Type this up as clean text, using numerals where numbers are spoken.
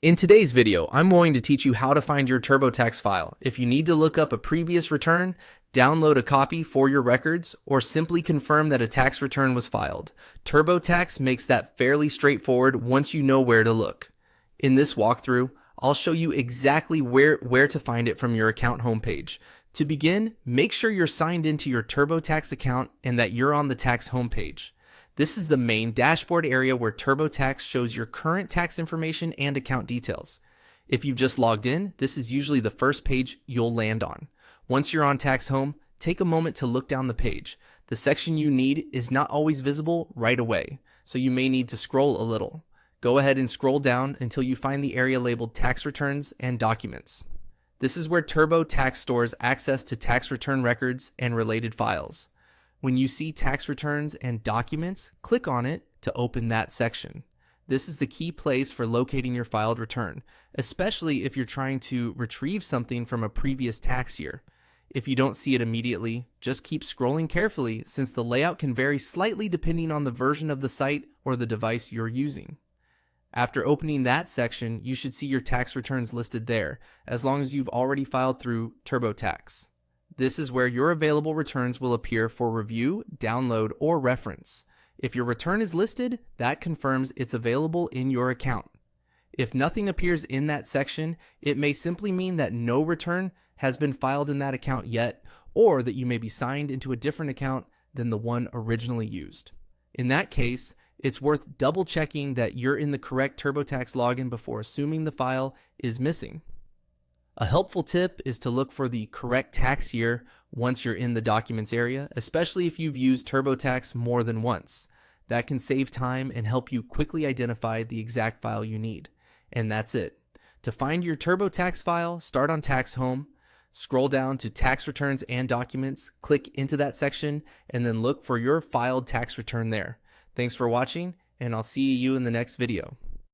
In today's video, I'm going to teach you how to find your Turbotax file. If you need to look up a previous return, download a copy for your records, or simply confirm that a tax return was filed, Turbotax makes that fairly straightforward once you know where to look. In this walkthrough, I'll show you exactly where to find it from your account homepage. To begin, make sure you're signed into your Turbotax account and that you're on the tax homepage. This is the main dashboard area where Turbotax shows your current tax information and account details. If you've just logged in, this is usually the first page you'll land on. Once you're on Tax Home, take a moment to look down the page. The section you need is not always visible right away, so you may need to scroll a little. Go ahead and scroll down until you find the area labeled Tax Returns and Documents. This is where Turbotax stores access to tax return records and related files. When you see tax returns and documents, click on it to open that section. This is the key place for locating your filed return, especially if you're trying to retrieve something from a previous tax year. If you don't see it immediately, just keep scrolling carefully since the layout can vary slightly depending on the version of the site or the device you're using. After opening that section, you should see your tax returns listed there, as long as you've already filed through Turbotax. This is where your available returns will appear for review, download, or reference. If your return is listed, that confirms it's available in your account. If nothing appears in that section, it may simply mean that no return has been filed in that account yet, or that you may be signed into a different account than the one originally used. In that case, it's worth double checking that you're in the correct Turbotax login before assuming the file is missing. A helpful tip is to look for the correct tax year once you're in the documents area, especially if you've used Turbotax more than once. That can save time and help you quickly identify the exact file you need. And that's it. To find your Turbotax file, start on Tax Home, scroll down to Tax Returns and Documents, click into that section, and then look for your filed tax return there. Thanks for watching, and I'll see you in the next video.